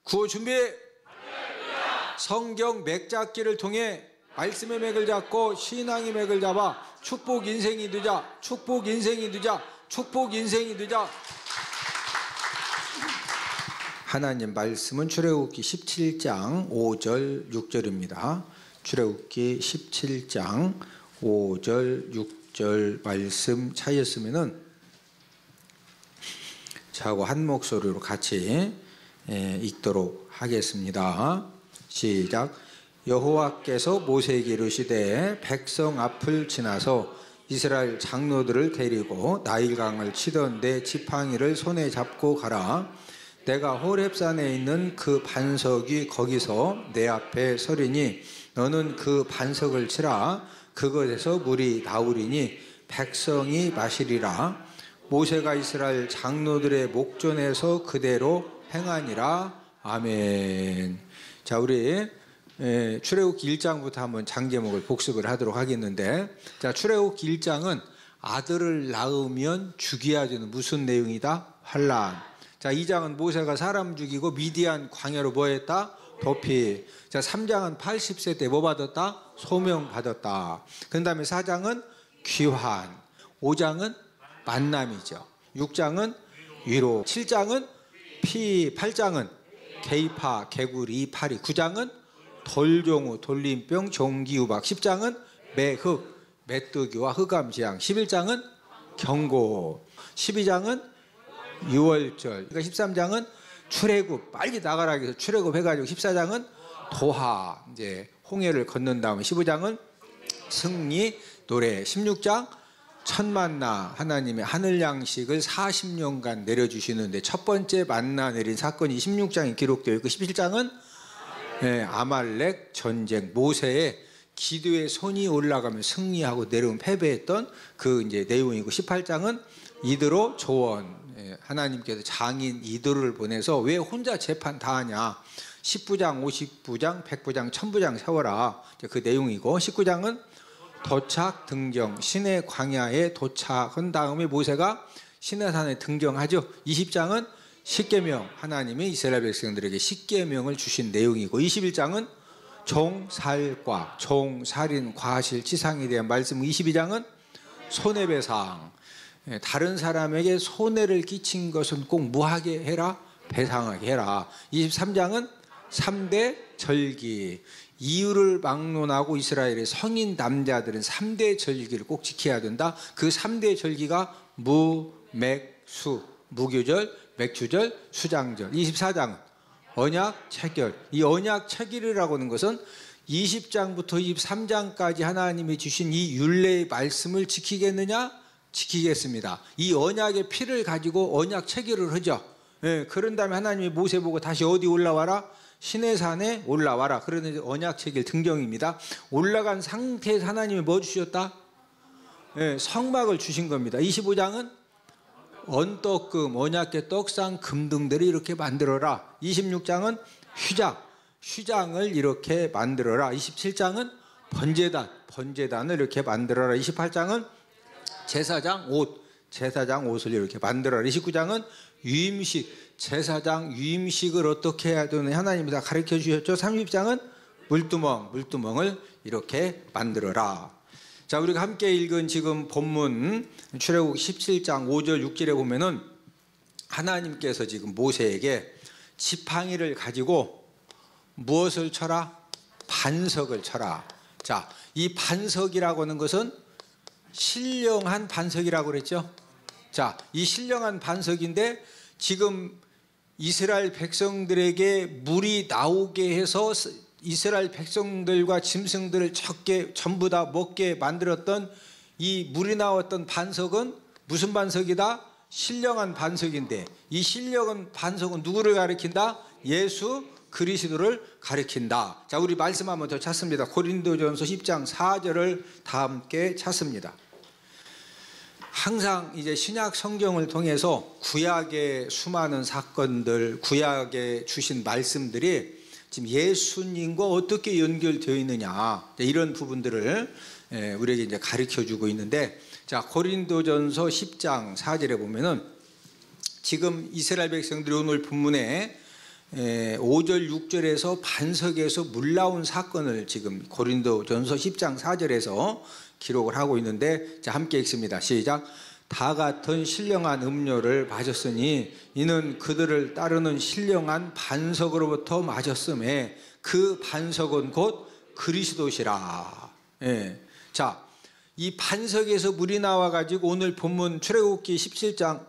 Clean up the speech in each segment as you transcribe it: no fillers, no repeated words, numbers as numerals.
구호 준비. 성경 맥잡기를 통해 말씀의 맥을 잡고 신앙의 맥을 잡아 축복 인생이 되자. 축복 인생이 되자. 축복 인생이 되자. 하나님 말씀은 출애굽기 17장 5절 6절입니다. 출애굽기 17장 5절 6절 말씀 찾으셨으면은 저하고 한 목소리로 같이 읽도록 하겠습니다. 시작. 여호와께서 모세에게 이르시되 백성 앞을 지나서 이스라엘 장로들을 데리고 나일강을 치던 내 지팡이를 손에 잡고 가라. 내가 호렙산에 있는 그 반석이 거기서 내 앞에 서리니 너는 그 반석을 치라. 그것에서 물이 나오리니 백성이 마시리라. 모세가 이스라엘 장로들의 목전에서 그대로 행하니라. 아멘. 자, 우리 출애굽기 1장부터 한번 장제목을 복습을 하도록 하겠는데, 자, 출애굽기 1장은 아들을 낳으면 죽여야 되는 무슨 내용이다? 환란. 자, 2장은 모세가 사람 죽이고 미디안 광야로 뭐 했다? 도피. 자, 3장은 80세 때 뭐 받았다? 소명 받았다. 그 다음에 4장은 귀환. 5장은 만남이죠. 6장은 위로. 7장은 피. 8장은 개이파, 개구리, 파리. 9장은 돌종우, 돌림병, 종기우박. 10장은 매흑, 메뚜기와 흑암지향. 11장은 경고. 12장은 유월절. 그러니까 13장은 출애굽, 빨리 나가라 해서 출애굽 해가지고 14장은 도하, 이제 홍해를 건넌 다음에 15장은 승리, 노래. 16장 첫만나, 하나님의 하늘 양식을 40년간 내려주시는데 첫 번째 만나 내린 사건이 16장에 기록되어 있고, 17장은 아말렉 전쟁, 모세의 기도의 손이 올라가면 승리하고 내려오면 패배했던 그 이제 내용이고, 18장은 이드로 조언, 하나님께서 장인 이드로를 보내서 왜 혼자 재판 다 하냐, 10부장, 50부장, 100부장, 1000부장 세워라, 그 내용이고, 19장은 도착 등정, 시내 광야에 도착한 다음에 모세가 시내산에 등정하죠. 20장은 십계명, 하나님이 이스라엘 백성들에게 십계명을 주신 내용이고, 21장은 종살과, 종살인, 과실, 치상에 대한 말씀. 22장은 손해배상, 다른 사람에게 손해를 끼친 것은 꼭 무하게 해라, 배상하게 해라. 23장은 3대 절기, 이유를 막론하고 이스라엘의 성인 남자들은 3대 절기를 꼭 지켜야 된다. 그 3대 절기가 무, 맥, 수, 무교절, 맥주절, 수장절. 24장은 언약 체결. 이 언약 체결이라고 하는 것은 20장부터 23장까지 하나님이 주신 이 율례의 말씀을 지키겠느냐? 지키겠습니다. 이 언약의 피를 가지고 언약 체결을 하죠. 그런 다음에 하나님이 모세 보고 다시 어디 올라와라? 시내산에 올라와라. 그러는 언약 체결 등정입니다. 올라간 상태에서 하나님이 뭐 주셨다? 성막을 주신 겁니다. 25장은 언떡금, 언약궤, 떡상, 금등대를 이렇게 만들어라. 26장은 휴장을 이렇게 만들어라. 27장은 번제단을 이렇게 만들어라. 28장은 제사장 옷을 이렇게 만들어라. 29장은 유임식, 제사장 유임식을 어떻게 해야 되느냐 하나님이 다 가르쳐 주셨죠. 30장은 물두멍을 이렇게 만들어라. 자, 우리가 함께 읽은 지금 본문 출애굽 17장 5절 6절에 보면은 하나님께서 지금 모세에게 지팡이를 가지고 무엇을 쳐라? 반석을 쳐라. 자, 이 반석이라고 하는 것은 신령한 반석이라고 그랬죠. 자, 이 신령한 반석인데 지금 이스라엘 백성들에게 물이 나오게 해서 이스라엘 백성들과 짐승들을 전부 다 먹게 만들었던 이 물이 나왔던 반석은 무슨 반석이다? 신령한 반석인데, 이 신령한 반석은 누구를 가리킨다? 예수 그리스도를 가리킨다. 자, 우리 말씀 한번 더 찾습니다. 고린도전서 10장 4절을 다 함께 찾습니다. 항상 이제 신약 성경을 통해서 구약의 수많은 사건들, 구약에 주신 말씀들이 지금 예수님과 어떻게 연결되어 있느냐, 이런 부분들을 우리에게 이제 가르쳐 주고 있는데, 자, 고린도전서 10장 4절에 보면은 지금 이스라엘 백성들이 오늘 본문에 5절 6절에서 반석에서 물 나온 사건을 지금 고린도전서 10장 4절에서 기록을 하고 있는데, 자, 함께 읽습니다. 시작. 다 같은 신령한 음료를 마셨으니 이는 그들을 따르는 신령한 반석으로부터 마셨음에 그 반석은 곧 그리스도시라. 자, 이 반석에서 물이 나와가지고 오늘 본문 출애굽기 17장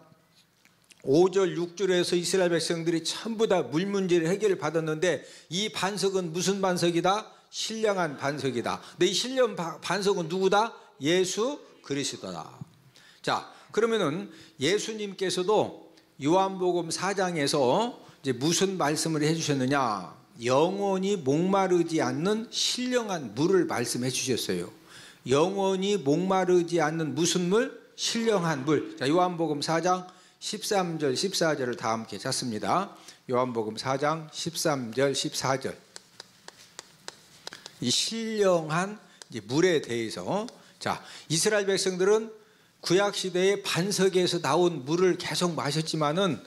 5절 6절에서 이스라엘 백성들이 전부 다 물 문제를 해결을 받았는데, 이 반석은 무슨 반석이다? 신령한 반석이다. 근데 이 신령한 반석은 누구다? 예수 그리스도다. 자, 그러면은 예수님께서도 요한복음 4장에서 이제 무슨 말씀을 해주셨느냐? 영원히 목마르지 않는 신령한 물을 말씀해 주셨어요. 영원히 목마르지 않는 무슨 물? 신령한 물. 자, 요한복음 4장 13절 14절을 다 함께 찾습니다. 요한복음 4장 13절 14절. 이 신령한 물에 대해서, 자, 이스라엘 백성들은 구약 시대의 반석에서 나온 물을 계속 마셨지만은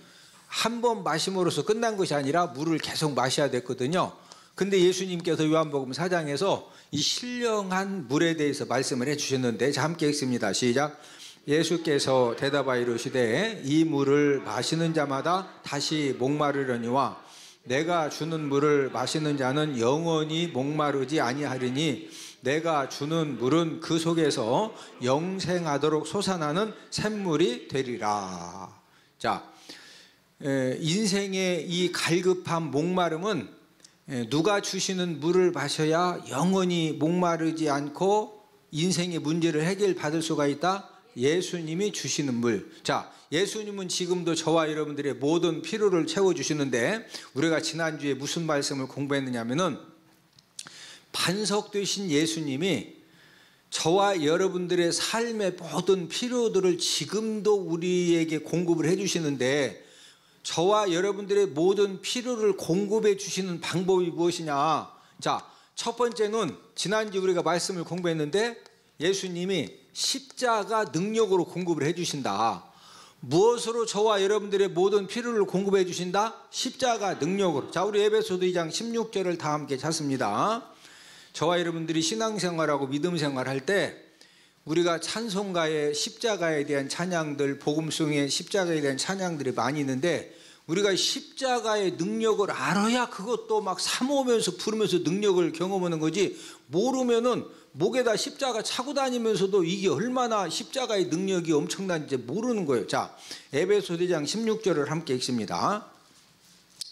한 번 마심으로써 끝난 것이 아니라 물을 계속 마셔야 됐거든요. 근데 예수님께서 요한복음 4장에서 이 신령한 물에 대해서 말씀을 해 주셨는데, 자, 함께 읽습니다. 시작. 예수께서 대답하여 이르시되 이 물을 마시는 자마다 다시 목마르려니와 내가 주는 물을 마시는 자는 영원히 목마르지 아니하리니 내가 주는 물은 그 속에서 영생하도록 솟아나는 샘물이 되리라. 자, 인생의 이 갈급함, 목마름은 누가 주시는 물을 마셔야 영원히 목마르지 않고 인생의 문제를 해결받을 수가 있다? 예수님이 주시는 물. 자, 예수님은 지금도 저와 여러분들의 모든 필요를 채워주시는데, 우리가 지난주에 무슨 말씀을 공부했느냐면은 반석 되신 예수님이 저와 여러분들의 삶의 모든 필요들을 지금도 우리에게 공급을 해주시는데, 저와 여러분들의 모든 필요를 공급해 주시는 방법이 무엇이냐? 자, 첫 번째는 지난주에 우리가 말씀을 공부했는데 예수님이 십자가 능력으로 공급을 해주신다. 무엇으로 저와 여러분들의 모든 필요를 공급해 주신다? 십자가 능력으로. 자, 우리 에베소서 2장 16절을 다 함께 찾습니다. 저와 여러분들이 신앙생활하고 믿음생활할 때 우리가 찬송가에 십자가에 대한 찬양들, 복음송에 십자가에 대한 찬양들이 많이 있는데, 우리가 십자가의 능력을 알아야 그것도 막 사모하면서 부르면서 능력을 경험하는 거지, 모르면은 목에다 십자가 차고 다니면서도 이게 얼마나 십자가의 능력이 엄청난지 모르는 거예요. 자, 에베소서 2장 16절을 함께 읽습니다.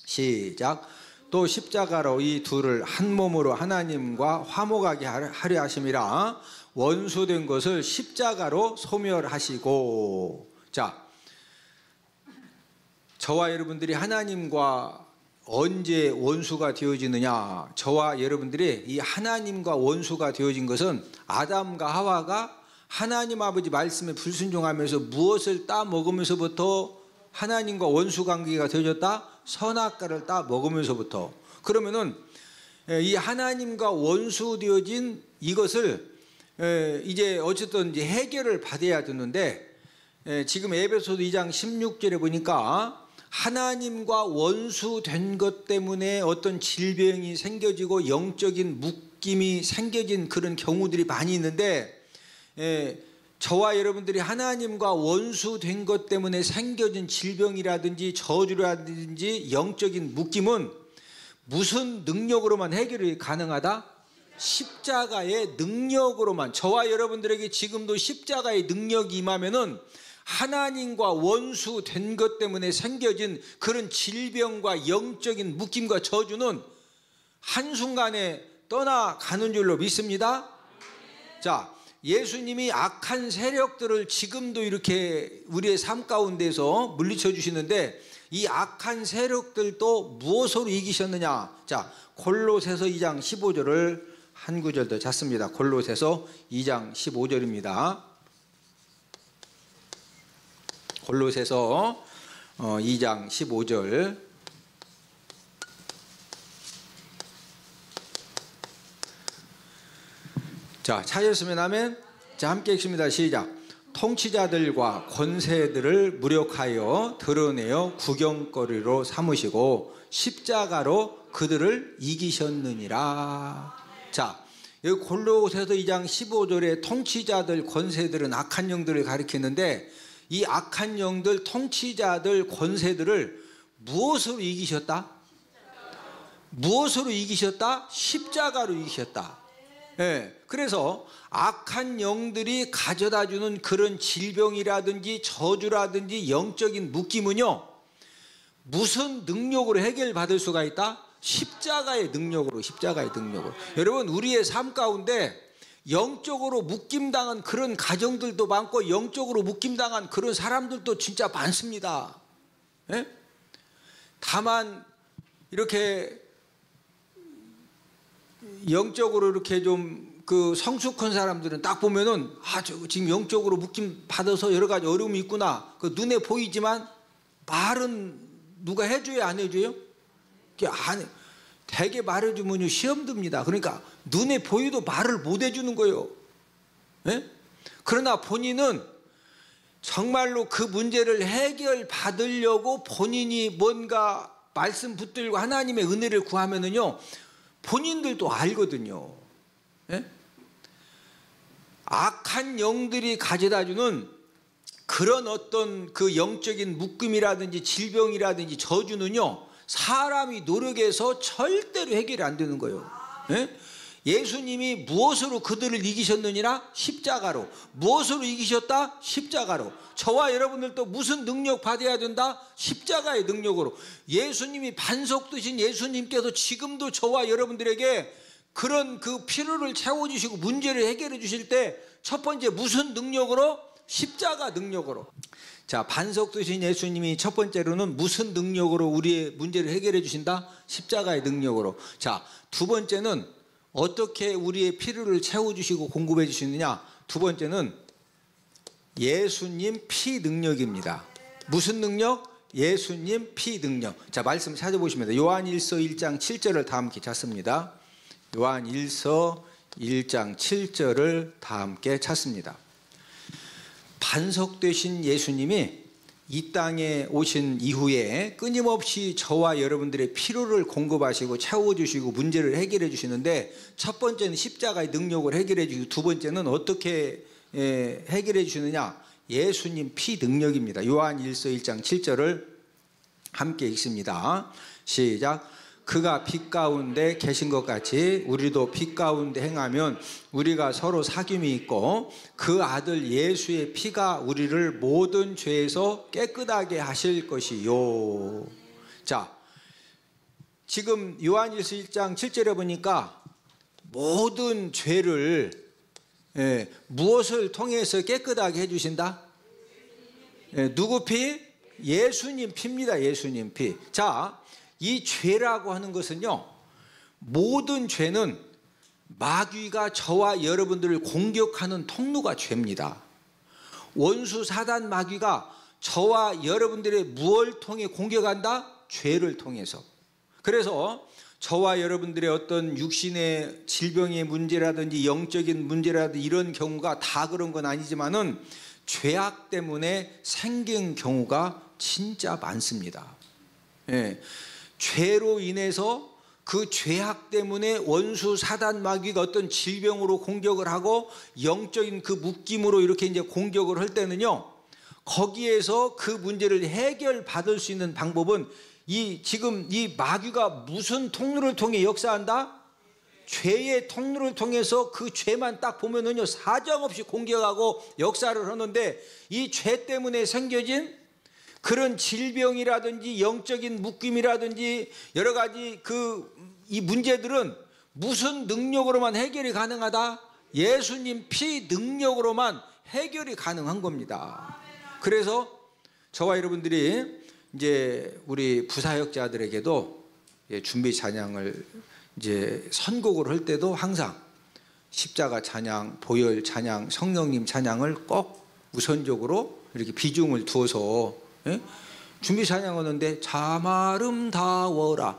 시작. 또 십자가로 이 둘을 한 몸으로 하나님과 화목하게 하려 하심이라. 원수된 것을 십자가로 소멸하시고. 자, 저와 여러분들이 하나님과 언제 원수가 되어지느냐? 저와 여러분들이 이 하나님과 원수가 되어진 것은 아담과 하와가 하나님 아버지 말씀에 불순종하면서 무엇을 따 먹으면서부터 하나님과 원수 관계가 되어졌다? 선악과를 따 먹으면서부터. 그러면은 이 하나님과 원수 되어진 이것을 이제 어쨌든 이제 해결을 받아야 되는데, 지금 에베소서 2장 16절에 보니까 하나님과 원수된 것 때문에 어떤 질병이 생겨지고 영적인 묶임이 생겨진 그런 경우들이 많이 있는데, 저와 여러분들이 하나님과 원수된 것 때문에 생겨진 질병이라든지 저주라든지 영적인 묶임은 무슨 능력으로만 해결이 가능하다? 십자가의 능력으로만. 저와 여러분들에게 지금도 십자가의 능력이 임하면은 하나님과 원수된 것 때문에 생겨진 그런 질병과 영적인 묶임과 저주는 한순간에 떠나가는 줄로 믿습니다. 자, 예수님이 악한 세력들을 지금도 이렇게 우리의 삶 가운데서 물리쳐 주시는데, 이 악한 세력들도 무엇으로 이기셨느냐? 자, 골로새서 2장 15절을 한 구절 더 찾습니다. 골로새서 2장 15절입니다. 골로새서 2장 15절. 자, 찾으셨으면 아멘. 자, 함께 읽습니다. 시작. 통치자들과 권세들을 무력하여 드러내어 구경거리로 삼으시고 십자가로 그들을 이기셨느니라. 자, 여기 골로새서 2장 15절에 통치자들, 권세들은 악한 영들을 가리키는데, 이 악한 영들, 통치자들, 권세들을 무엇으로 이기셨다? 무엇으로 이기셨다? 십자가로 이기셨다. 예, 그래서 악한 영들이 가져다주는 그런 질병이라든지 저주라든지 영적인 묶임은요, 무슨 능력으로 해결받을 수가 있다? 십자가의 능력으로, 십자가의 능력으로. 여러분, 우리의 삶 가운데 영적으로 묶임당한 그런 가정들도 많고 영적으로 묶임당한 그런 사람들도 진짜 많습니다. 예? 다만 이렇게 영적으로 이렇게 좀 그 성숙한 사람들은 딱 보면은, 아, 저 지금 영적으로 묶임 받아서 여러 가지 어려움이 있구나. 그 눈에 보이지만 말은 누가 해줘야 안 해줘요? 대개 말해주면 시험 듭니다. 그러니까 눈에 보이도 말을 못 해주는 거예요. 예? 그러나 본인은 정말로 그 문제를 해결받으려고 본인이 뭔가 말씀 붙들고 하나님의 은혜를 구하면은요, 본인들도 알거든요. 예? 악한 영들이 가져다주는 그런 어떤 그 영적인 묶임이라든지 질병이라든지 저주는요, 사람이 노력해서 절대로 해결이 안 되는 거예요. 예? 예수님이 무엇으로 그들을 이기셨느니라? 십자가로. 무엇으로 이기셨다? 십자가로. 저와 여러분들도 무슨 능력 받아야 된다? 십자가의 능력으로. 예수님이 반석 드신 예수님께서 지금도 저와 여러분들에게 그런 그 필요를 채워주시고 문제를 해결해 주실 때 첫 번째 무슨 능력으로? 십자가 능력으로. 자, 반석 드신 예수님이 첫 번째로는 무슨 능력으로 우리의 문제를 해결해 주신다? 십자가의 능력으로. 자, 두 번째는 어떻게 우리의 필요를 채워주시고 공급해 주시느냐? 두 번째는 예수님 피 능력입니다. 무슨 능력? 예수님 피 능력. 자, 말씀 찾아보시면 요한일서 1장 7절을 다 함께 찾습니다. 요한일서 1장 7절을 다 함께 찾습니다. 반석 되신 예수님이 이 땅에 오신 이후에 끊임없이 저와 여러분들의 필요를 공급하시고 채워주시고 문제를 해결해 주시는데, 첫 번째는 십자가의 능력을 해결해 주시고 두 번째는 어떻게 해결해 주시느냐? 예수님 피 능력입니다. 요한일서 1장 7절을 함께 읽습니다. 시작. 그가 빛 가운데 계신 것 같이 우리도 빛 가운데 행하면 우리가 서로 사귐이 있고 그 아들 예수의 피가 우리를 모든 죄에서 깨끗하게 하실 것이요. 자, 지금 요한일서 1장 7절에 보니까 모든 죄를 무엇을 통해서 깨끗하게 해주신다? 누구 피? 예수님 피입니다. 예수님 피. 자, 이 죄라고 하는 것은요, 모든 죄는 마귀가 저와 여러분들을 공격하는 통로가 죄입니다. 원수 사단 마귀가 저와 여러분들의 무엇을 통해 공격한다? 죄를 통해서. 그래서 저와 여러분들의 어떤 육신의 질병의 문제라든지 영적인 문제라든지 이런 경우가 다 그런 건 아니지만은 죄악 때문에 생긴 경우가 진짜 많습니다. 예. 죄로 인해서 그 죄악 때문에 원수 사단 마귀가 어떤 질병으로 공격을 하고 영적인 그 묶임으로 이렇게 이제 공격을 할 때는요, 거기에서 그 문제를 해결받을 수 있는 방법은 지금 이 마귀가 무슨 통로를 통해 역사한다? 죄의 통로를 통해서 그 죄만 딱 보면은요, 사정없이 공격하고 역사를 하는데, 이 죄 때문에 생겨진 그런 질병이라든지 영적인 묶임이라든지 여러 가지 이 문제들은 무슨 능력으로만 해결이 가능하다? 예수님 피 능력으로만 해결이 가능한 겁니다. 그래서 저와 여러분들이 이제 우리 부사역자들에게도 준비 찬양을 이제 선곡을 할 때도 항상 십자가 찬양, 보혈 찬양, 성령님 찬양을 꼭 우선적으로 이렇게 비중을 두어서 준비 찬양하는데, 참 아름다워라.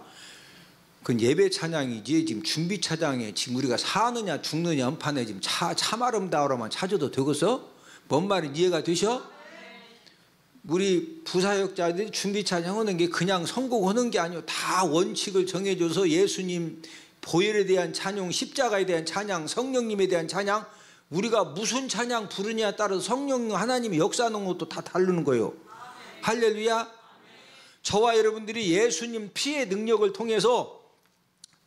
그건 예배 찬양이지, 지금 준비 찬양에 지금 우리가 사느냐 죽느냐 한판에 지금 참 아름다워라만 찾아도 되겠어? 뭔 말인지 이해가 되셔? 우리 부사역자들이 준비 찬양하는 게 그냥 선곡하는 게 아니고 다 원칙을 정해줘서 예수님 보혈에 대한 찬양, 십자가에 대한 찬양, 성령님에 대한 찬양, 우리가 무슨 찬양 부르냐에 따라서 성령 하나님이 역사하는 것도 다 다르는 거예요. 할렐루야. 저와 여러분들이 예수님 피의 능력을 통해서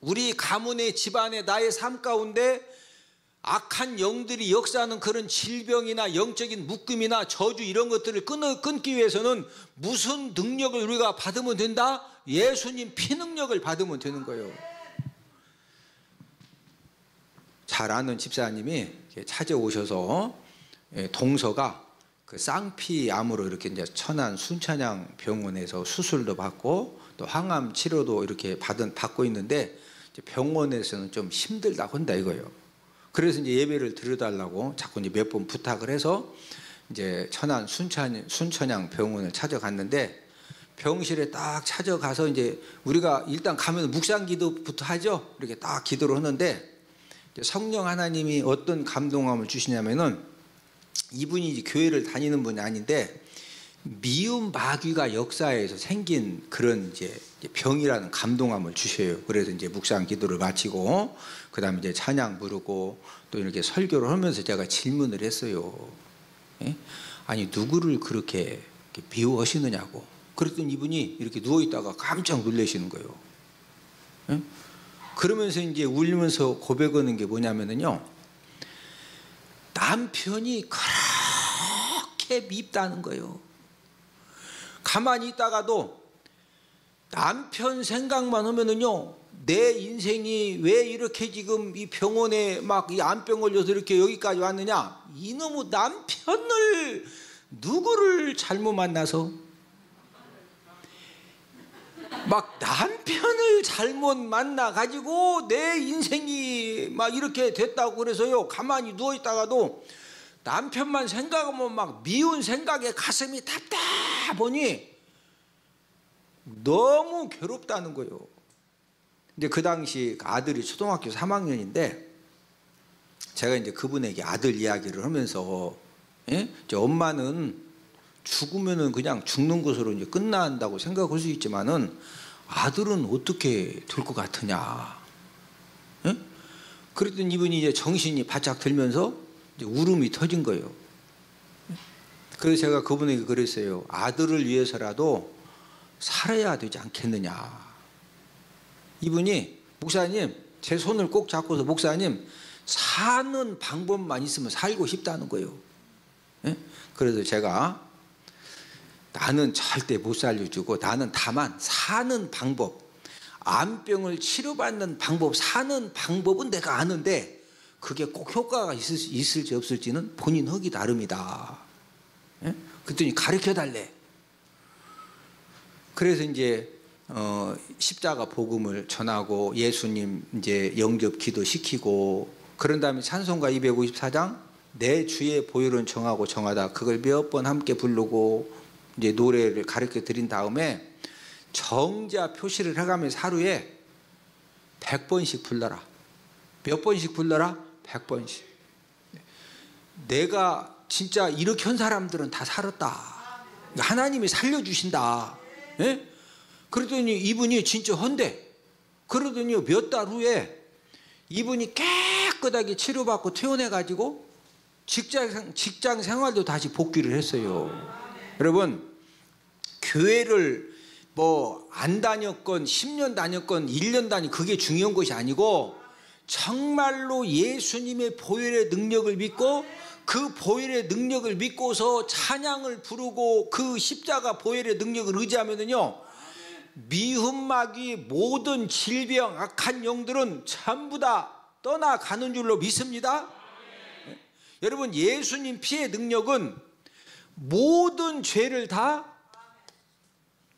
우리 가문의 집안의 나의 삶 가운데 악한 영들이 역사하는 그런 질병이나 영적인 묶임이나 저주 이런 것들을 끊기 위해서는 무슨 능력을 우리가 받으면 된다? 예수님 피 능력을 받으면 되는 거예요. 잘 아는 집사님이 찾아오셔서 동서가 그 쌍피암으로 이렇게 이제 천안 순찬양 병원에서 수술도 받고 또 항암 치료도 이렇게 받고 있는데 병원에서는 좀 힘들다고 한다 이거예요. 그래서 이제 예배를 드려달라고 자꾸 이제 몇 번 부탁을 해서 이제 천안 순천양 병원을 찾아갔는데 병실에 딱 찾아가서 이제 우리가 일단 가면 묵상 기도부터 하죠. 이렇게 딱 기도를 하는데 성령 하나님이 어떤 감동함을 주시냐면은 이분이 이제 교회를 다니는 분이 아닌데 미움 마귀가 역사에서 생긴 그런 이제 병이라는 감동함을 주셔요. 그래서 이제 묵상 기도를 마치고 그다음에 이제 찬양 부르고 또 이렇게 설교를 하면서 제가 질문을 했어요. 예? 아니 누구를 그렇게 미워하시느냐고. 그랬더니 이분이 이렇게 누워 있다가 깜짝 놀라시는 거예요. 예? 그러면서 이제 울면서 고백하는 게 뭐냐면요, 남편이 그렇게 밉다는 거예요. 가만히 있다가도 남편 생각만 하면은요, 내 인생이 왜 이렇게 지금 이 병원에 막 이 암병 걸려서 이렇게 여기까지 왔느냐, 이놈의 남편을 누구를 잘못 만나서 막 남편을 잘못 만나 가지고 내 인생이 막 이렇게 됐다고 그래서요, 가만히 누워 있다가도 남편만 생각하면 막 미운 생각에 가슴이 답답하니 너무 괴롭다는 거예요. 근데 그 당시 아들이 초등학교 3학년인데 제가 이제 그분에게 아들 이야기를 하면서, 예? 이제 엄마는 죽으면은 그냥 죽는 것으로 이제 끝난다고 생각할 수 있지만은 아들은 어떻게 될 것 같으냐. 예? 그랬더니 이분이 이제 정신이 바짝 들면서 이제 울음이 터진 거예요. 그래서 제가 그분에게 그랬어요. 아들을 위해서라도 살아야 되지 않겠느냐. 이분이 목사님, 제 손을 꼭 잡고서 목사님, 사는 방법만 있으면 살고 싶다는 거예요. 예? 그래서 제가 나는 절대 못 살려주고 나는 다만 사는 방법, 암병을 치료받는 방법, 사는 방법은 내가 아는데 그게 꼭 효과가 있을지 없을지는 본인 흙이 다릅니다. 예? 그랬더니 가르쳐달래. 그래서 이제 십자가 복음을 전하고 예수님 이제 영접 기도시키고, 그런 다음에 찬송가 254장 내 주의 보혈은 정하고 정하다, 그걸 몇 번 함께 부르고 이제 노래를 가르쳐 드린 다음에 정자 표시를 해가면서 하루에 100번씩 불러라. 몇 번씩 불러라? 100번씩. 내가 진짜 이렇게 한 사람들은 다 살았다. 하나님이 살려주신다. 예? 그러더니 이분이 진짜 헌데, 그러더니 몇 달 후에 이분이 깨끗하게 치료받고 퇴원해가지고 직장 생활도 다시 복귀를 했어요. 여러분, 교회를 뭐 안 다녔건 10년 다녔건 1년 다니 그게 중요한 것이 아니고 정말로 예수님의 보혈의 능력을 믿고 그 보혈의 능력을 믿고서 찬양을 부르고 그 십자가 보혈의 능력을 의지하면은요, 미움마귀 모든 질병 악한 영들은 전부 다 떠나가는 줄로 믿습니다. 여러분, 예수님 피의 능력은 모든 죄를 다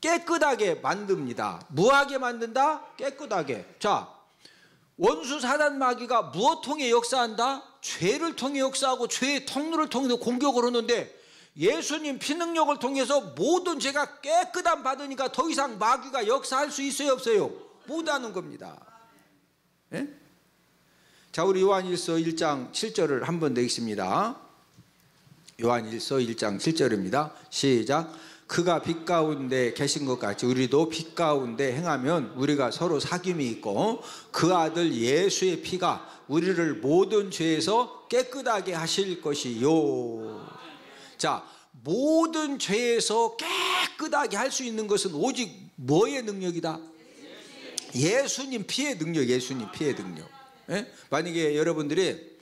깨끗하게 만듭니다. 무하게 만든다? 깨끗하게. 자, 원수 사단 마귀가 무엇 통해 역사한다? 죄를 통해 역사하고 죄의 통로를 통해서 공격을 하는데 예수님 피 능력을 통해서 모든 죄가 깨끗함 받으니까 더 이상 마귀가 역사할 수 있어요, 없어요? 못하는 겁니다. 예? 자, 우리 요한일서 1장 7절을 한번 읽습니다. 요한일서 1장 7절입니다. 시작. 그가 빛 가운데 계신 것 같이 우리도 빛 가운데 행하면 우리가 서로 사귐이 있고 그 아들 예수의 피가 우리를 모든 죄에서 깨끗하게 하실 것이요. 자, 모든 죄에서 깨끗하게 할 수 있는 것은 오직 뭐의 능력이다? 예수님 피의 능력, 예수님 피의 능력. 예? 만약에 여러분들이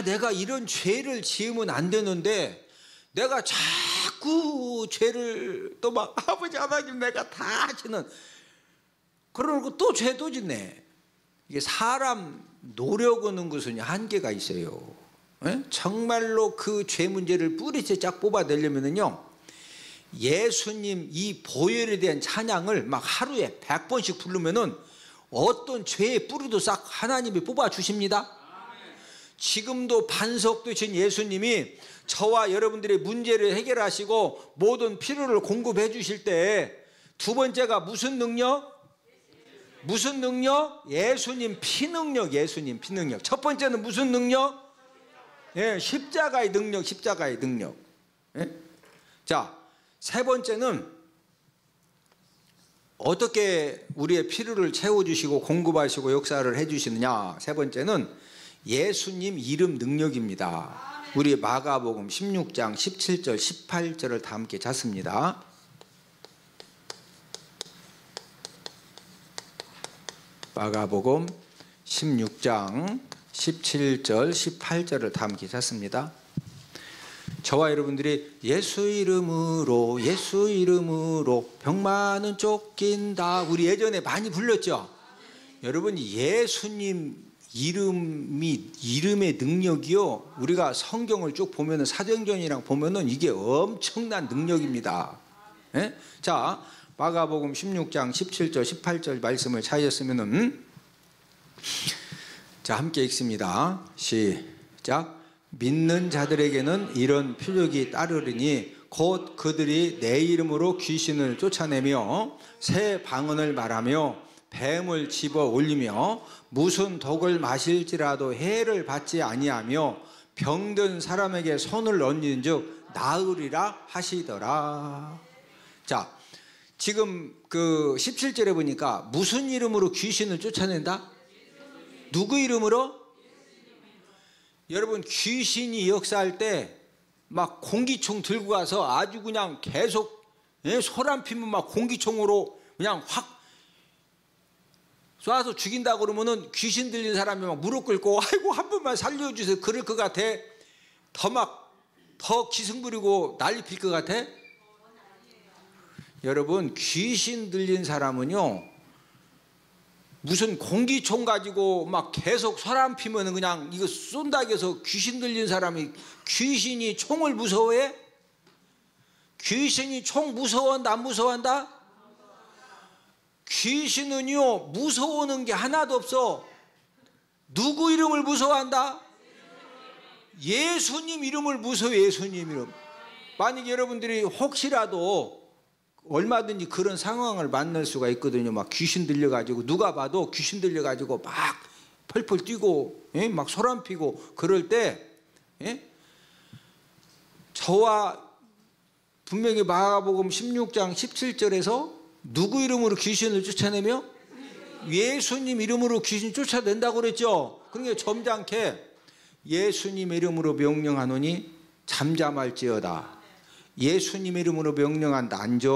내가 이런 죄를 지으면 안 되는데 내가 자꾸 죄를 또 막 아버지 하나님 내가 다 지는 그러고 또 죄도 짓네. 이게 사람 노력하는 것은 한계가 있어요. 예? 정말로 그 죄 문제를 뿌리째 쫙 뽑아내려면요 예수님 이 보혈에 대한 찬양을 막 하루에 100번씩 부르면은 어떤 죄의 뿌리도 싹 하나님이 뽑아 주십니다. 지금도 반석되신 예수님이 저와 여러분들의 문제를 해결하시고 모든 필요를 공급해 주실 때 두 번째가 무슨 능력? 무슨 능력? 예수님 피 능력, 예수님 피 능력. 첫 번째는 무슨 능력? 예, 십자가의 능력, 십자가의 능력. 예? 자, 세 번째는 어떻게 우리의 필요를 채워주시고 공급하시고 역사를 해주시느냐. 세 번째는 예수님 이름 능력입니다. 우리 마가복음 16장 17절 18절을 다 함께 찾습니다. 마가복음 16장 17절 18절을 다 함께 찾습니다. 저와 여러분들이 예수 이름으로 병마는 쫓긴다 우리 예전에 많이 불렀죠. 여러분 예수님 이름의 능력이요 우리가 성경을 쭉 보면은 사도행전이랑 보면은 이게 엄청난 능력입니다. 예? 자, 마가복음 16장 17절 18절 말씀을 찾으셨으면은 자 함께 읽습니다. 시작. 믿는 자들에게는 이런 표적이 따르리니 곧 그들이 내 이름으로 귀신을 쫓아내며 새 방언을 말하며 뱀을 집어 올리며 무슨 독을 마실지라도 해를 받지 아니하며 병든 사람에게 손을 얹는 즉 나으리라 하시더라. 자, 지금 그 17절에 보니까 무슨 이름으로 귀신을 쫓아낸다? 누구 이름으로? 여러분 귀신이 역사할 때 막 공기총 들고 가서 아주 그냥 계속 소란 피면 막 공기총으로 그냥 확 쏴서 죽인다 그러면은 귀신 들린 사람이 막 무릎 꿇고 아이고 한 번만 살려주세요 그럴 것 같아? 더 기승 부리고 난리 필 것 같아? 여러분 귀신 들린 사람은요 무슨 공기총 가지고 막 계속 소란 피면은 그냥 이거 쏜다고 해서 귀신 들린 사람이 귀신이 총을 무서워해? 귀신이 총 무서워한다 안 무서워한다? 귀신은요 무서워하는 게 하나도 없어. 누구 이름을 무서워한다? 예수님 이름을 무서워해. 예수님 이름. 만약 여러분들이 혹시라도 얼마든지 그런 상황을 만날 수가 있거든요. 막 귀신 들려가지고 누가 봐도 귀신 들려가지고 막 펄펄 뛰고 막 소란 피고 그럴 때 저와 분명히 마가복음 16장 17절에서 누구 이름으로 귀신을 쫓아내며 예수님 이름으로 귀신 쫓아낸다고 그랬죠. 그러니까 점잖게 예수님 이름으로 명령하노니 잠잠할지어다. 예수님 이름으로 명령한다 앉아.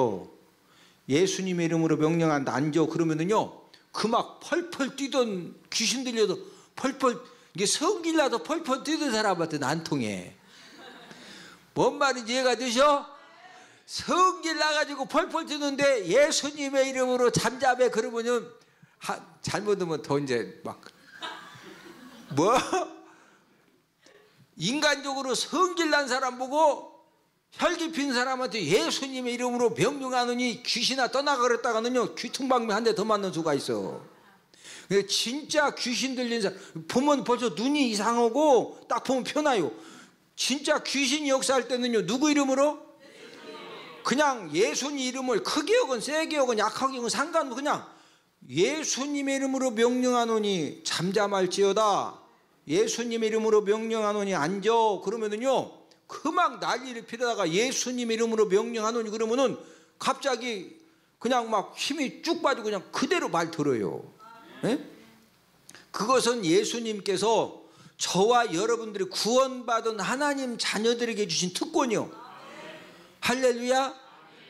예수님 이름으로 명령한다 앉아. 그러면은요 그 막 펄펄 뛰던 귀신 들려도 펄펄 이게 성질 나서 펄펄 뛰던 사람한테 안 통해. 뭔 말인지 이해가 되셔? 성질 나가지고 펄펄 뛰는데 예수님의 이름으로 잠잠해 그러면은 잘못하면 더 이제 막 뭐 인간적으로 성질 난 사람 보고 혈기 핀 사람한테 예수님의 이름으로 명령하느니 귀신아 떠나가 그랬다가는요 귀퉁방미 한 대 더 맞는 수가 있어. 진짜 귀신 들린 사람 보면 벌써 눈이 이상하고 딱 보면 편해요. 진짜 귀신이 역사할 때는요 누구 이름으로? 그냥 예수님 이름을 크게 여건 세게 여건 약하게 여건 상관없고 그냥 예수님의 이름으로 명령하노니 잠잠할지어다. 예수님의 이름으로 명령하노니 앉아. 그러면은요 막 난리를 피다가 예수님 이름으로 명령하노니 그러면은 갑자기 그냥 막 힘이 쭉 빠지고 그냥 그대로 말 들어요. 예? 그것은 예수님께서 저와 여러분들이 구원받은 하나님 자녀들에게 주신 특권이요. 할렐루야.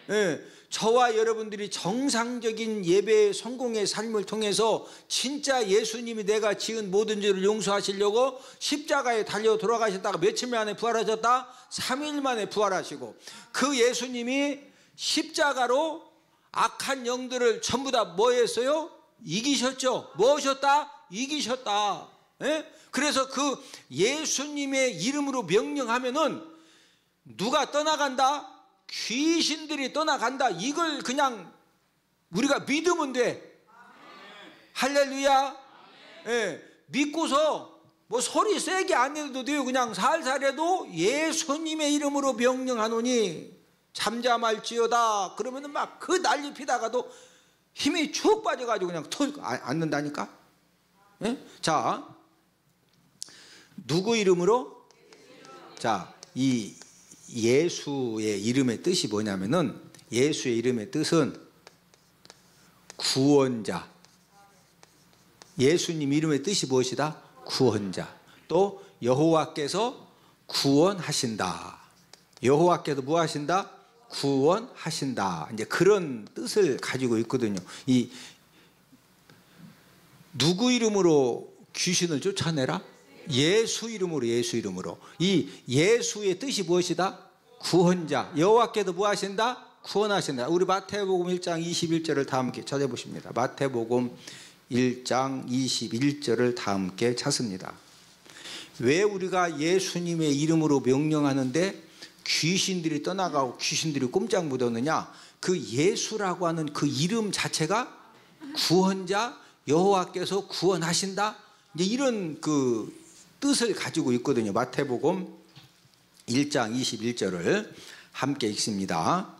예. 저와 여러분들이 정상적인 예배 성공의 삶을 통해서 진짜 예수님이 내가 지은 모든 죄를 용서하시려고 십자가에 달려 돌아가셨다가 며칠 만에 부활하셨다? 3일 만에 부활하시고, 그 예수님이 십자가로 악한 영들을 전부 다 뭐 했어요? 이기셨죠. 뭐 하셨다? 이기셨다. 예? 그래서 그 예수님의 이름으로 명령하면은 누가 떠나간다? 귀신들이 떠나간다. 이걸 그냥 우리가 믿으면 돼. 할렐루야. 예, 믿고서 뭐 소리 세게 안 해도 돼요. 그냥 살살 해도 예수님의 이름으로 명령하노니 잠잠할지어다. 그러면은 막 그 난리 피다가도 힘이 쭉 빠져가지고 그냥 앉는다니까. 예? 자, 누구 이름으로? 자, 이 예수의 이름의 뜻이 뭐냐면은, 예수의 이름의 뜻은 구원자. 예수님 이름의 뜻이 무엇이다? 구원자. 또 여호와께서 구원하신다. 여호와께서 뭐 하신다? 구원하신다. 이제 그런 뜻을 가지고 있거든요. 이 누구 이름으로 귀신을 쫓아내라? 예수 이름으로, 예수 이름으로. 이 예수의 뜻이 무엇이다? 구원자. 여호와께도 뭐 하신다? 구원하신다. 우리 마태복음 1장 21절을 다 함께 찾아보십니다. 마태복음 1장 21절을 다 함께 찾습니다. 왜 우리가 예수님의 이름으로 명령하는데 귀신들이 떠나가고 귀신들이 꼼짝 못하느냐? 그 예수라고 하는 그 이름 자체가 구원자, 여호와께서 구원하신다, 이제 이런 그 뜻을 가지고 있거든요. 마태복음 1장 21절을 함께 읽습니다.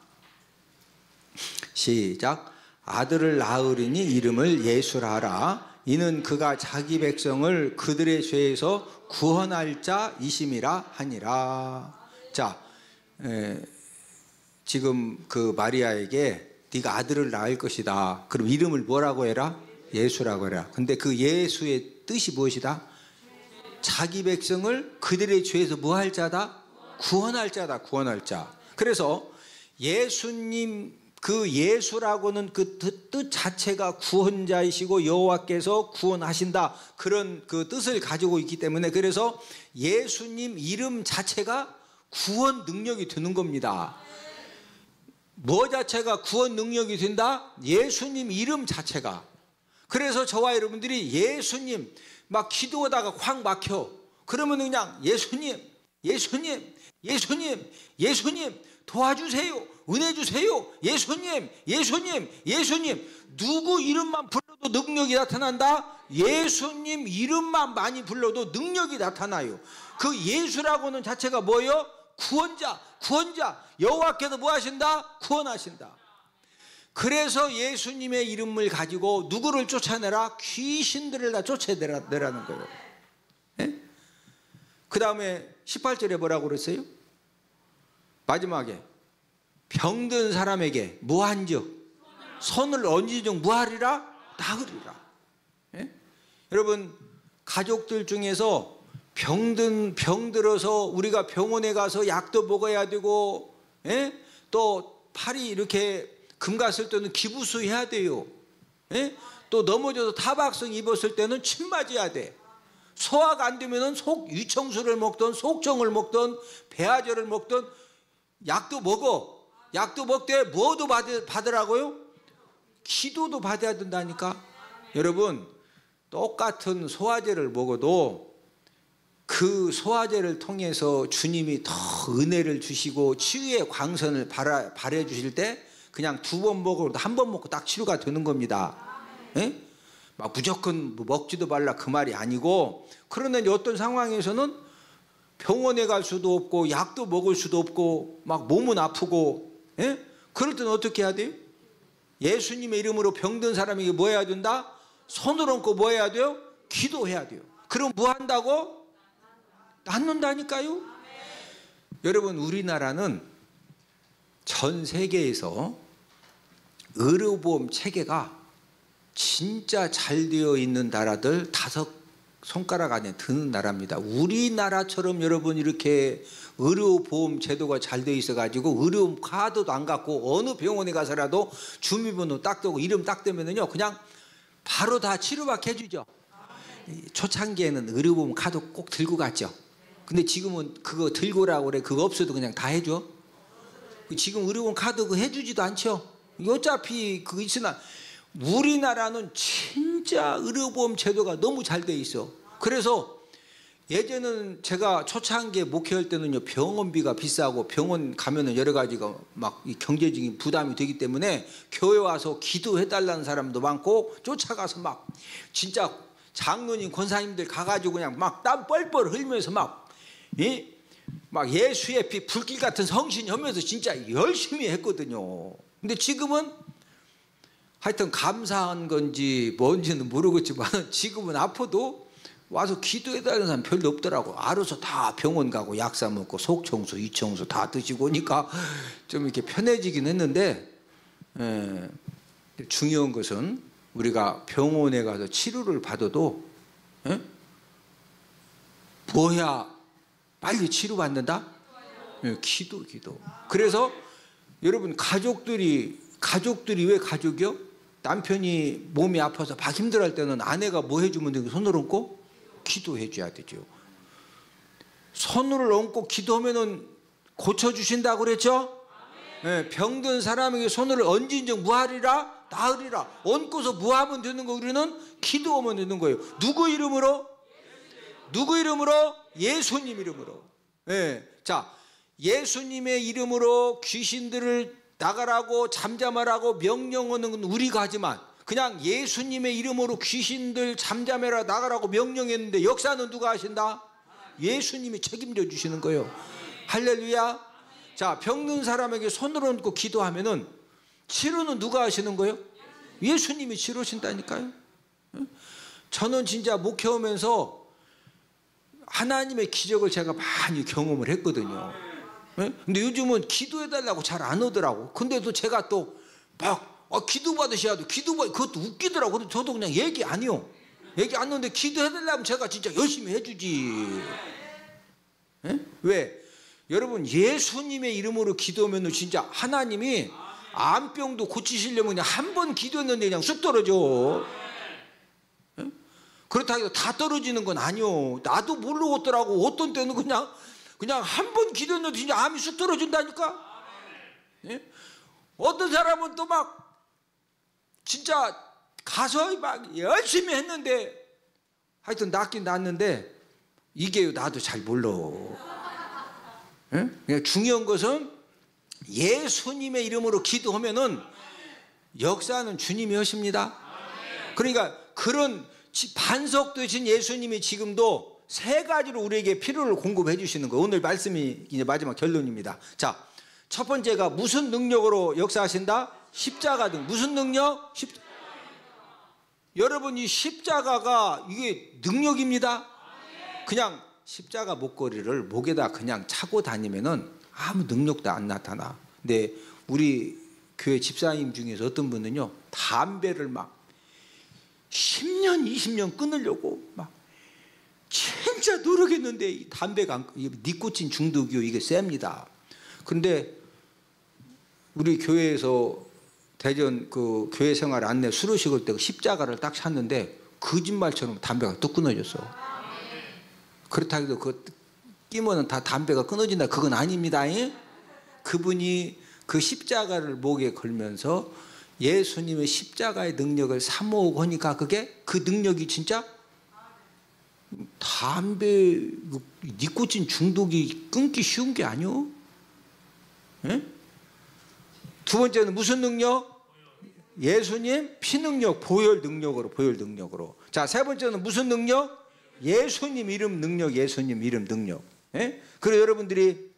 시작. 아들을 낳으리니 이름을 예수라 하라. 이는 그가 자기 백성을 그들의 죄에서 구원할 자이심이라 하니라. 자, 지금 그 마리아에게 네가 아들을 낳을 것이다. 그럼 이름을 뭐라고 해라? 예수라고 해라. 근데 그 예수의 뜻이 무엇이다? 자기 백성을 그들의 죄에서 뭐 할 자다? 구원할 자다. 구원할 자. 그래서 예수님, 그 예수라고는 그 뜻 자체가 구원자이시고 여호와께서 구원하신다, 그런 그 뜻을 가지고 있기 때문에, 그래서 예수님 이름 자체가 구원 능력이 되는 겁니다. 뭐 자체가 구원 능력이 된다? 예수님 이름 자체가. 그래서 저와 여러분들이 예수님 막 기도하다가 확 막혀. 그러면 그냥 예수님, 예수님, 예수님, 예수님 도와주세요, 은혜 주세요, 예수님, 예수님, 예수님. 누구 이름만 불러도 능력이 나타난다? 예수님 이름만 많이 불러도 능력이 나타나요. 그 예수라고는 자체가 뭐예요? 구원자, 구원자. 여호와께서 뭐 하신다? 구원하신다. 그래서 예수님의 이름을 가지고 누구를 쫓아내라? 귀신들을 다 쫓아내라는 거예요. 네? 그 다음에 18절에 뭐라고 그랬어요? 마지막에 병든 사람에게 무한즉 손을 얹은즉 무하리라? 나으리라. 네? 여러분, 가족들 중에서 병들어서 우리가 병원에 가서 약도 먹어야 되고, 또 팔이 이렇게 금 갔을 때는 기부수 해야 돼요. 또 넘어져서 타박성 입었을 때는 침 맞아야 돼. 소화가 안 되면은 속 유청수를 먹던 속정을 먹던 배아절을 먹던 약도 먹어. 약도 먹되 뭐도 받으라고요? 기도도 받아야 된다니까. 여러분, 똑같은 소화제를 먹어도 그 소화제를 통해서 주님이 더 은혜를 주시고 치유의 광선을 발해 주실 때 그냥 2번 먹어도 1번 먹고 딱 치료가 되는 겁니다. 예? 막 무조건 먹지도 말라 그 말이 아니고, 그러나 어떤 상황에서는 병원에 갈 수도 없고 약도 먹을 수도 없고 막 몸은 아프고, 그럴 때는 어떻게 해야 돼요? 예수님의 이름으로 병든 사람에게 뭐 해야 된다? 손을 얹고 뭐 해야 돼요? 기도해야 돼요. 그럼 뭐 한다고? 낫는다니까요. 여러분, 우리나라는 전 세계에서 의료보험 체계가 진짜 잘 되어 있는 나라들 5손가락 안에 드는 나라입니다. 우리나라처럼 여러분 이렇게 의료보험 제도가 잘 되어 있어가지고 의료보험 카드도 안 갖고 어느 병원에 가서라도 주민번호 딱 대고 이름 딱 대면은요 그냥 바로 다 치료받게 해주죠. 초창기에는 의료보험 카드 꼭 들고 갔죠. 근데 지금은 그거 들고 오라고 그래. 그거 없어도 그냥 다 해줘. 지금 의료보험 카드 그거 해주지도 않죠. 어차피 그거 있으나 우리나라는 진짜 의료보험 제도가 너무 잘 돼 있어. 그래서 예전에는 제가 초창기에 목회할 때는요 병원비가 비싸고 병원 가면은 여러 가지가 막 경제적인 부담이 되기 때문에 교회 와서 기도해 달라는 사람도 많고 쫓아가서 막 진짜 장로님 권사님들 가가지고 그냥 막 땀 뻘뻘 흘리면서 막 예수의 피 불길 같은 성신 하면서 진짜 열심히 했거든요. 근데 지금은 하여튼 감사한 건지 뭔지는 모르겠지만 지금은 아파도 와서 기도해달라는 사람 별로 없더라고. 알아서 다 병원 가고 약 사 먹고 속청소 이청소 다 드시고 오니까 좀 이렇게 편해지긴 했는데, 중요한 것은 우리가 병원에 가서 치료를 받아도 뭐야 빨리 치료받는다? 기도. 그래서 여러분 가족들이 왜 가족이요? 남편이 몸이 아파서 막 힘들어할 때는 아내가 뭐 해주면 되고 손을 얹고 기도해 줘야 되죠. 손을 얹고 기도하면은 고쳐주신다고 그랬죠? 병든 사람에게 손을 얹은 적 무하리라 나으리라. 얹고서 무하면 되는 거. 우리는 기도하면 되는 거예요. 누구 이름으로? 예수님 이름으로. 자, 예수님의 이름으로 귀신들을 나가라고 잠잠하라고 명령하는 건 우리가 하지만 그냥 예수님의 이름으로 귀신들 잠잠해라 나가라고 명령했는데 역사는 누가 하신다? 예수님이 책임져 주시는 거예요. 할렐루야. 자, 병든 사람에게 손을 얹고 기도하면은 치료는 누가 하시는 거예요? 예수님이 치료하신다니까요. 저는 진짜 목회하면서 하나님의 기적을 제가 많이 경험을 했거든요. 근데 요즘은 기도해달라고 잘 안 오더라고. 근데도 제가 또 막 기도 받으셔야 돼. 그것도 웃기더라고. 그래서 저도 그냥 얘기 안 해요. 얘기 안 하는데 기도해달라면 제가 진짜 열심히 해주지. 왜? 여러분 예수님의 이름으로 기도하면 진짜 하나님이 암병도 고치시려면 그냥 한 번 기도했는데 그냥 쑥 떨어져. 그렇다고 해서 다 떨어지는 건 아니요. 나도 모르겠더라고. 어떤 때는 그냥 한 번 기도했는데 진짜 암이 쑥 떨어진다니까. 어떤 사람은 또 막 진짜 가서 막 열심히 했는데 하여튼 낫긴 낫는데 이게 나도 잘 몰라. 그냥 중요한 것은 예수님의 이름으로 기도하면은 역사는 주님이 하십니다. 그러니까 그런 반석 되신 예수님이 지금도 세 가지로 우리에게 필요를 공급해 주시는 거예요. 오늘 말씀이 이제 마지막 결론입니다. 자, 첫 번째가 무슨 능력으로 역사하신다? 십자가 등. 무슨 능력? 여러분 이 십자가가 이게 능력입니다. 그냥 십자가 목걸이를 목에다 그냥 차고 다니면은 아무 능력도 안 나타나. 근데 우리 교회 집사님 중에서 어떤 분은요 담배를 막 10년 20년 끊으려고 막 진짜 노력했는데 이 담배가 니코틴 중독이요 이게 셉니다. 근데 우리 교회에서 대전 그 교회 생활 안내 수료식을 때 십자가를 딱 찾는데 거짓말처럼 담배가 뚝 끊어졌어. 그렇다고 해도 그 끼면은 다 담배가 끊어진다 그건 아닙니다. 그분이 그 십자가를 목에 걸면서 예수님의 십자가의 능력을 사모하고 하니까 그게 그 능력이 진짜 담배 니코틴 중독이 끊기 쉬운 게 아니요. 두 번째는 무슨 능력? 예수님 피 능력 보혈 능력으로. 자, 세 번째는 무슨 능력? 예수님 이름 능력. 예수님 이름 능력. 그래서 여러분들이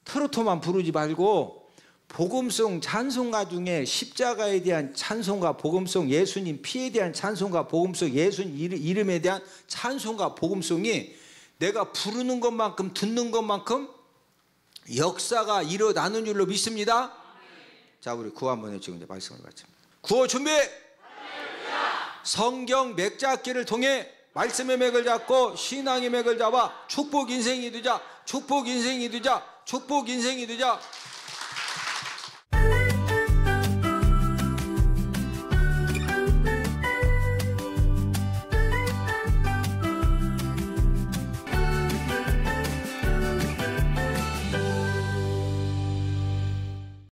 트로트만 부르지 말고 복음송 찬송가 중에 십자가에 대한 찬송가 복음송, 예수님 피에 대한 찬송가 복음송, 예수님 이름에 대한 찬송가 복음송이 내가 부르는 것만큼 듣는 것만큼 역사가 일어나는 줄로 믿습니다. 자, 우리 구호 한번 해주고 이제 말씀을 마칩니다. 구호 준비. 성경 맥잡기를 통해 말씀의 맥을 잡고 신앙의 맥을 잡아 축복 인생이 되자. 축복 인생이 되자. 축복 인생이 되자.